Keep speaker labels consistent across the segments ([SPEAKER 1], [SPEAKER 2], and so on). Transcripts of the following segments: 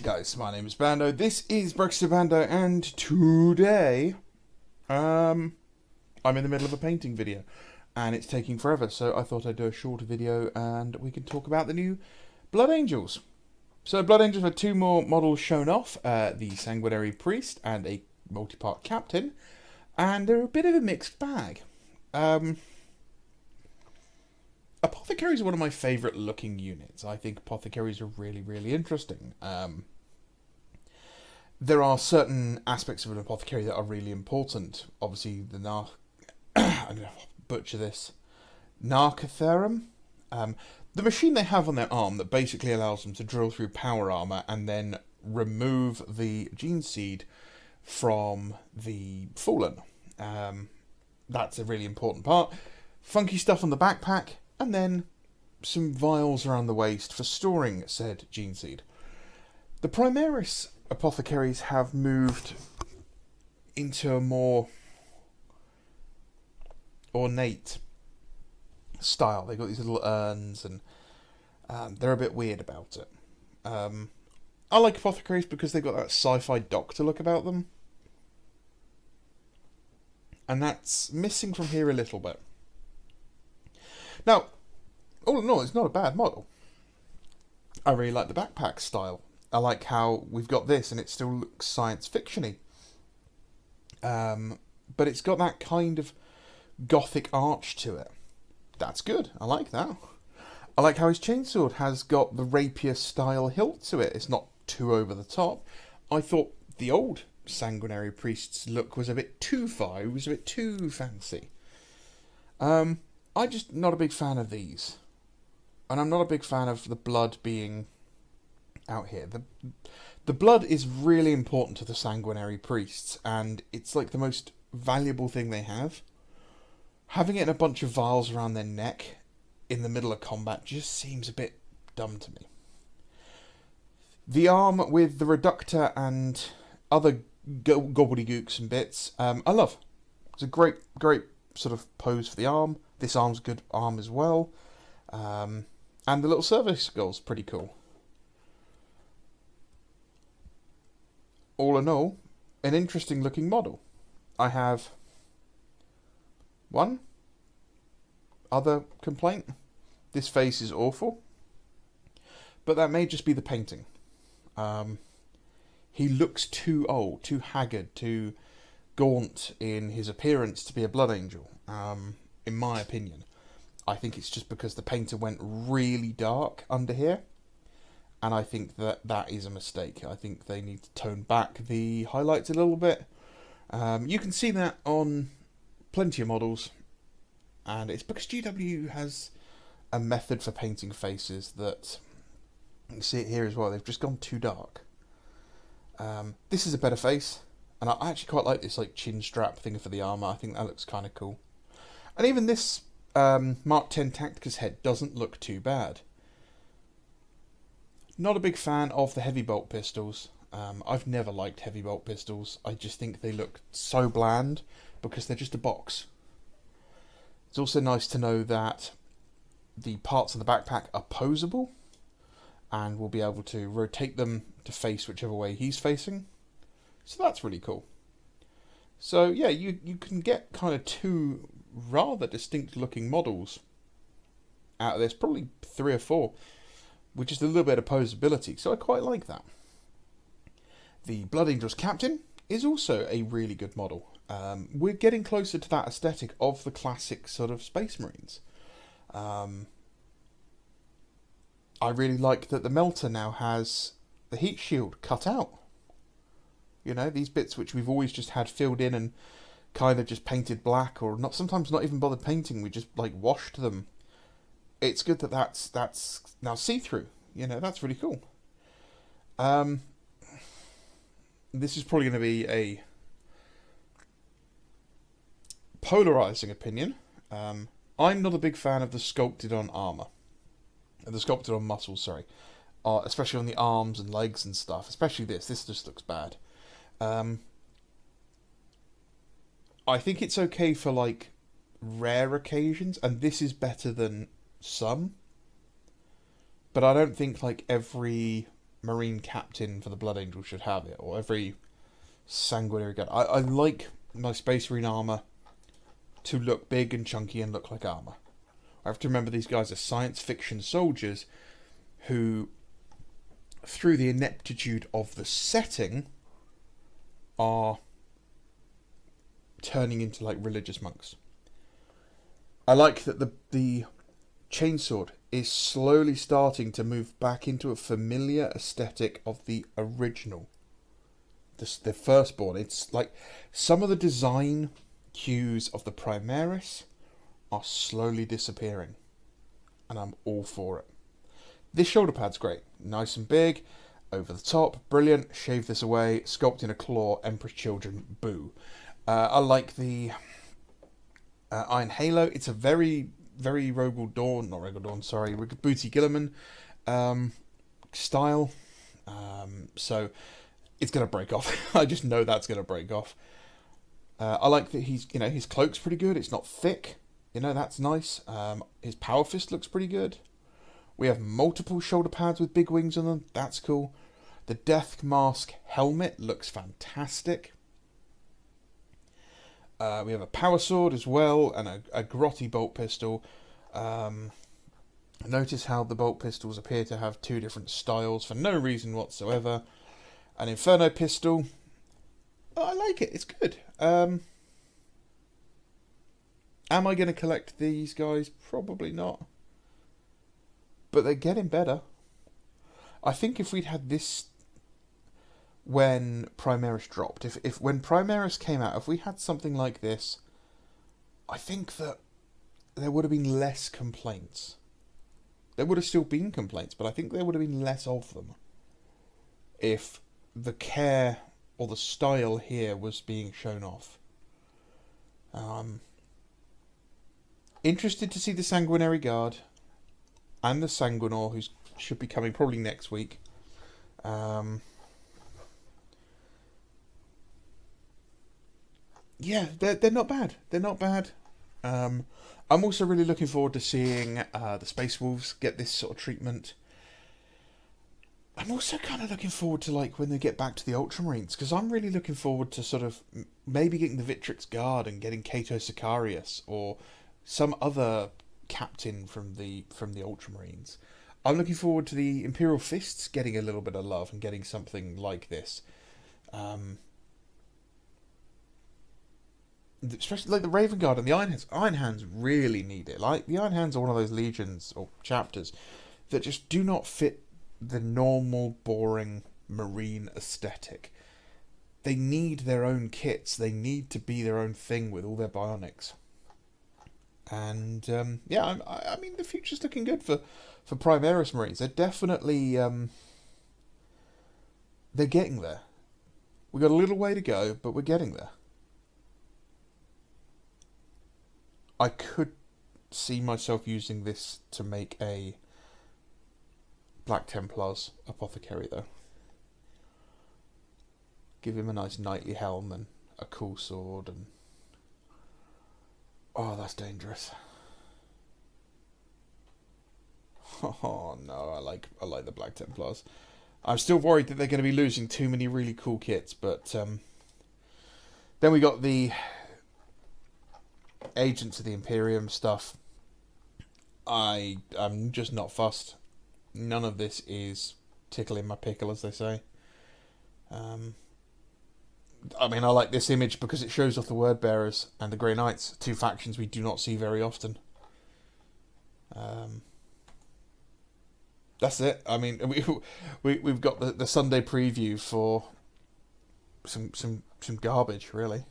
[SPEAKER 1] guys, my name is Bando, this is Brexit Bando, and today, I'm in the middle of a painting video, and it's taking forever, so I thought I'd do a shorter video, and we can talk about the new Blood Angels. So Blood Angels had two more models shown off, the Sanguinary Priest and a multi-part Captain, and they're a bit of a mixed bag. Apothecaries are one of my favourite looking units. I think Apothecaries are really, really interesting. There are certain aspects of an Apothecary that are really important. Obviously, the I'm going to butcher this. Narcotherum? The machine they have on their arm that basically allows them to drill through power armour and then remove the gene seed from the Fallen. That's a really important part. Funky stuff on the backpack, and then some vials around the waist for storing said gene seed. The Primaris Apothecaries have moved into a more ornate style. They've got these little urns, and they're a bit weird about it. I like Apothecaries because they've got that sci-fi doctor look about them. And that's missing from here a little bit. Now, all in all, it's not a bad model. I really like the backpack style. I like how we've got this and it still looks science fiction-y. But it's got that kind of gothic arch to it. That's good. I like that. I like how his chainsword has got the rapier style hilt to it. It's not too over the top. I thought the old Sanguinary Priest's look was a bit too far. It was a bit too fancy. I'm just not a big fan of these. And I'm not a big fan of the blood being out here. The blood is really important to the Sanguinary Priests, and it's like the most valuable thing they have. Having it in a bunch of vials around their neck in the middle of combat just seems a bit dumb to me. The arm with the reductor and other gobbledygooks and bits, I love. It's a great sort of pose for the arm. This arm's a good arm as well. And the little service skull's pretty cool. All in all, an interesting looking model. I have one other complaint. This face is awful. But that may just be the painting. He looks too old, too haggard, too gaunt in his appearance to be a Blood Angel, in my opinion. I think it's just because the painter went really dark under here, and I think that is a mistake. I think they need to tone back the highlights a little bit. You can see that on plenty of models, and it's because GW has a method for painting faces that, you can see it here as well, they've just gone too dark. This is a better face, and I actually quite like this like chin strap thing for the armour. I think that looks kind of cool. And even this Mark 10 Tacticus head doesn't look too bad. Not a big fan of the heavy bolt pistols. I've never liked heavy bolt pistols. I just think they look so bland because they're just a box. It's also nice to know that the parts of the backpack are posable, and we'll be able to rotate them to face whichever way he's facing. So that's really cool. So yeah, you can get kind of two rather distinct looking models out of this, probably 3 or 4, with just a little bit of posability. So I quite like that. The Blood Angels Captain is also a really good model. We're getting closer to that aesthetic of the classic sort of Space Marines. I really like that the melter now has the heat shield cut out. You know, these bits which we've always just had filled in and kind of just painted black, or not, sometimes not even bothered painting, we just like washed them. It's good that that's now see-through. You know, that's really cool. This is probably going to be a polarizing opinion. I'm not a big fan of the sculpted on armor. The sculpted on muscles, sorry. Especially on the arms and legs and stuff. Especially this. This just looks bad. I think it's okay for like rare occasions, and this is better than some. But I don't think like every Marine captain for the Blood Angel should have it, or every sanguinary guard. I like my Space Marine armour to look big and chunky and look like armour. I have to remember these guys are science fiction soldiers who, through the ineptitude of the setting, are turning into like religious monks. I like that the chainsword is slowly starting to move back into a familiar aesthetic of the original. The firstborn. It's like some of the design cues of the Primaris are slowly disappearing. And I'm all for it. This shoulder pad's great. Nice and big, over the top, brilliant. Shave this away, sculpt in a claw, Emperor's Children, boo. I like the Iron Halo. It's a very, very Booty Gilliman style. So it's going to break off. I just know that's going to break off. I like that his cloak's pretty good. It's not thick. That's nice. His Power Fist looks pretty good. We have multiple shoulder pads with big wings on them. That's cool. The Death Mask helmet looks fantastic. We have a power sword as well, and a grotty bolt pistol. Notice how the bolt pistols appear to have two different styles for no reason whatsoever. An Inferno pistol. I like it. It's good. Am I going to collect these guys? Probably not. But they're getting better. I think if we'd had this when Primaris dropped, if when Primaris came out, if we had something like this, I think that there would have been less complaints. There would have still been complaints, but I think there would have been less of them if the care or the style here was being shown off. Interested to see the Sanguinary Guard and the Sanguinor, who should be coming probably next week. Yeah, they're not bad. They're not bad. I'm also really looking forward to seeing the Space Wolves get this sort of treatment. I'm also kind of looking forward to when they get back to the Ultramarines, because I'm really looking forward to sort of maybe getting the Victrix Guard and getting Cato Sicarius or some other captain from the Ultramarines. I'm looking forward to the Imperial Fists getting a little bit of love and getting something like this. Especially like the Raven Guard and the Iron Hands. Iron Hands really need it. Like the Iron Hands are one of those legions or chapters that just do not fit the normal, boring Marine aesthetic. They need their own kits. They need to be their own thing with all their bionics. And I mean the future's looking good for Primaris Marines. They're definitely they're getting there. We've got a little way to go, but we're getting there. I could see myself using this to make a Black Templars apothecary, though. Give him a nice knightly helm and a cool sword, and oh, that's dangerous. Oh no, I like the Black Templars. I'm still worried that they're going to be losing too many really cool kits, but then we got the Agents of the Imperium stuff. I'm just not fussed. None of this is tickling my pickle, as they say. I mean, I like this image because it shows off the Word Bearers and the Grey Knights, two factions we do not see very often. That's it. I mean, we've got the Sunday preview for some garbage, really.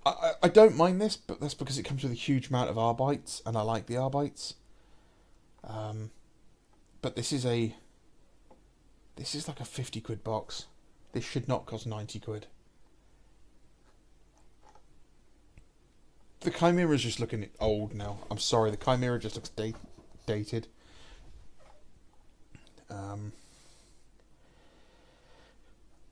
[SPEAKER 1] I don't mind this, but that's because it comes with a huge amount of Arbites, and I like the Arbites. But this is like a £50 box. This should not cost £90. The Chimera is just looking old now. I'm sorry, the Chimera just looks dated.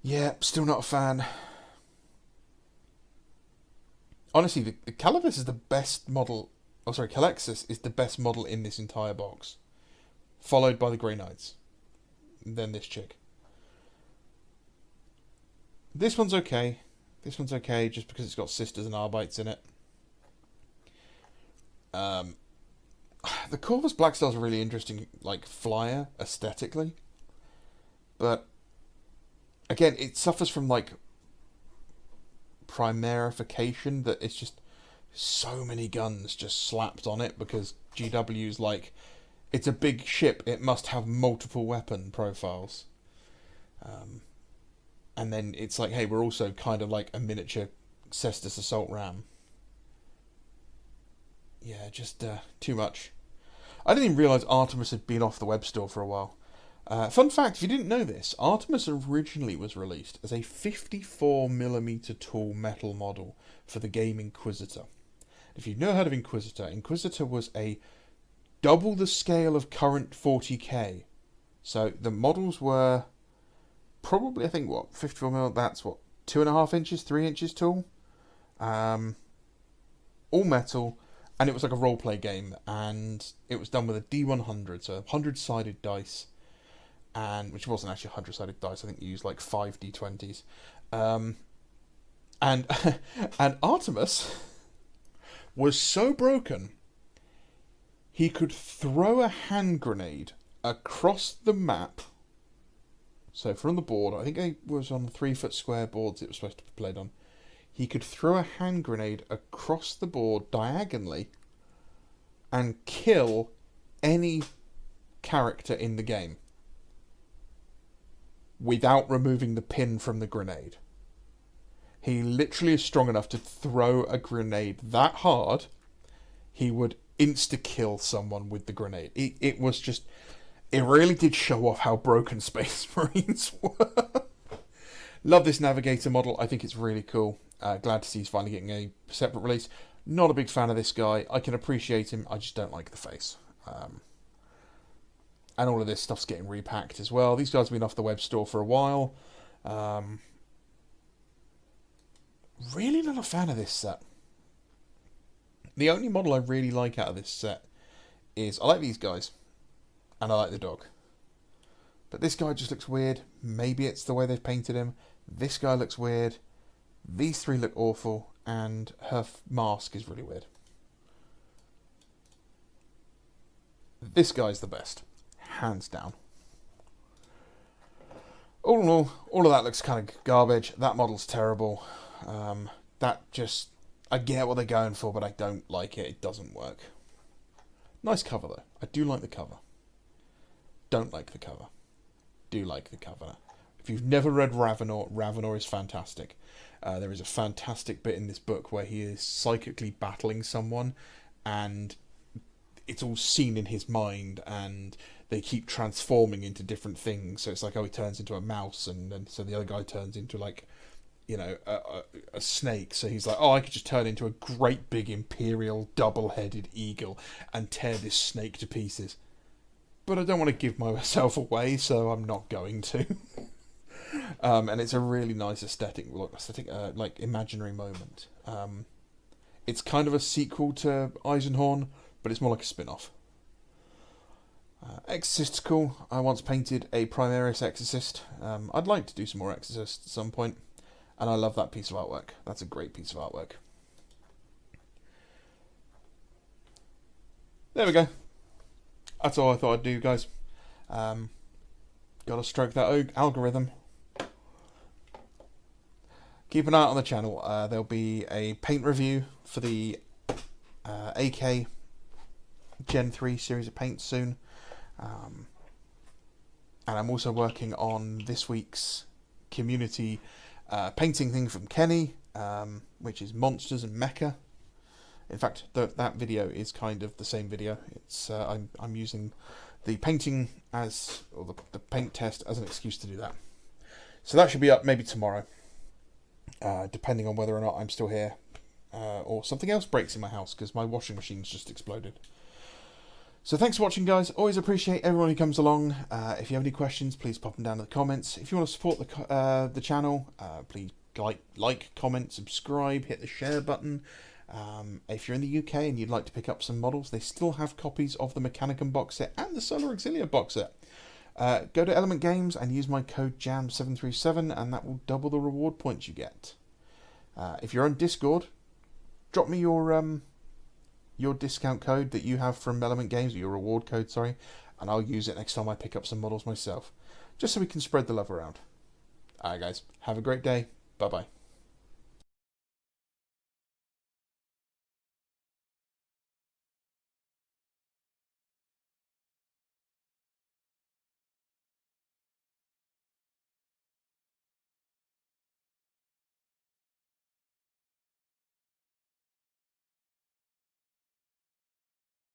[SPEAKER 1] Yeah, still not a fan. Honestly, the Calibus is the best model. Oh, sorry, Calexis is the best model in this entire box, followed by the Grey Knights. than this chick. This one's okay. This one's okay just because it's got sisters and Arbites in it. The Corvus Blackstar's a really interesting, like, flyer aesthetically, but again, it suffers from like primarification, that it's just so many guns just slapped on it because GW's like, it's a big ship, it must have multiple weapon profiles. And then it's like, hey, we're also kind of like a miniature Cestus assault ram. Yeah, just too much. I didn't even realise Artemis had been off the web store for a while. Fun fact, if you didn't know this, Artemis originally was released as a 54mm tall metal model for the game Inquisitor. If you've never heard of Inquisitor, Inquisitor was a double the scale of current 40k. So the models were probably, I think, what, 54mm, that's what, 2.5 inches, 3 inches tall? All metal. And it was like a roleplay game, and it was done with a D100, so 100-sided dice, and which wasn't actually 100-sided dice. I think you used like 5 D20s, and and Artemis was so broken he could throw a hand grenade across the map. So from the board, I think it was on 3-foot square boards it was supposed to be played on. He could throw a hand grenade across the board diagonally and kill any character in the game without removing the pin from the grenade. He literally is strong enough to throw a grenade that hard, he would insta-kill someone with the grenade. It was just... It really did show off how broken Space Marines were. Love this Navigator model. I think it's really cool. Glad to see he's finally getting a separate release. Not a big fan of this guy. I can appreciate him. I just don't like the face. And all of this stuff's getting repacked as well. These guys have been off the web store for a while. Really not a fan of this set. The only model I really like out of this set is... I like these guys. And I like the dog. But this guy just looks weird. Maybe it's the way they've painted him. This guy looks weird. These three look awful. And her mask is really weird. This guy's the best. Hands down. All in all of that looks kind of garbage. That model's terrible. That just... I get what they're going for, but I don't like it. It doesn't work. Nice cover, though. I do like the cover. Don't like the cover. Do like the cover. If you've never read Ravenor, Ravenor is fantastic. There is a fantastic bit in this book where he is psychically battling someone, and it's all seen in his mind, and they keep transforming into different things. So it's like, oh, he turns into a mouse, and then so the other guy turns into, like, you know, a snake. So he's like, oh, I could just turn into a great big imperial double-headed eagle and tear this snake to pieces. But I don't want to give myself away, so I'm not going to. And it's a really nice aesthetic like imaginary moment. It's kind of a sequel to Eisenhorn, but it's more like a spin-off. Exorcist's cool. I once painted a Primaris Exorcist. I'd like to do some more Exorcists at some point, and I love that piece of artwork. That's a great piece of artwork. There we go. That's all I thought I'd do, guys. Gotta stroke that algorithm. Keep an eye out on the channel. There'll be a paint review for the AK Gen 3 series of paints soon. And I'm also working on this week's community painting thing from Kenny, which is Monsters and Mecha. In fact, that video is kind of the same video. It's I'm using the painting as, or the paint test as an excuse to do that. So that should be up maybe tomorrow, depending on whether or not I'm still here, or something else breaks in my house because my washing machine's just exploded. So thanks for watching, guys. Always appreciate everyone who comes along. If you have any questions, please pop them down in the comments. If you want to support the channel, please like, comment, subscribe, hit the share button. If you're in the UK and you'd like to pick up some models, they still have copies of the Mechanicum box set and the Solar Auxilia box set. Go to Element Games and use my code JAM737 and that will double the reward points you get. If you're on Discord, drop me your discount code that you have from Element Games, or your reward code, sorry, and I'll use it next time I pick up some models myself, just so we can spread the love around. Alright guys, have a great day. Bye bye.